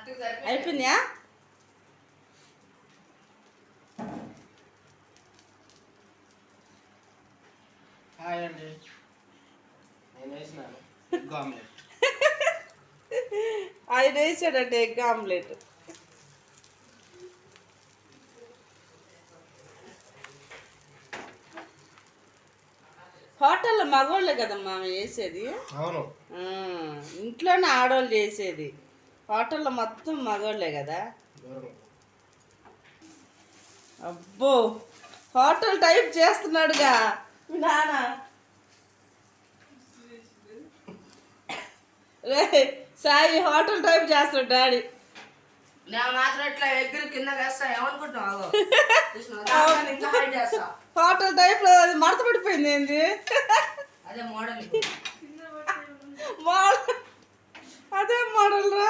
అయిపోయిందా? హాయ్ అండి, నేను వేసినాను ఎగ్ ఆమ్లెట్. ఆయన వేసాడంటే ఎగ్ ఆమ్లెట్. హోటల్లో మగవాళ్ళే కదమ్మా చేసేది. అవును, ఇంట్లోనే ఆడవాళ్ళు చేసేది. హోటల్లో మొత్తం మగవాళ్ళే కదా. అబ్బో, హోటల్ టైప్ చేస్తున్నాడుగా మీ నాన్న. రే సాయి, హోటల్ టైప్ చేస్తాడు డాడీ. నేను మాత్రం ఇట్లా ఎగ్గురు కింద వేస్తా ఏమనుకుంటున్నావు? హోటల్ టైప్ అది మడత పడిపోయింది ఏంది? అదే మోడల్ మోడల్, అదే మోడల్ రా.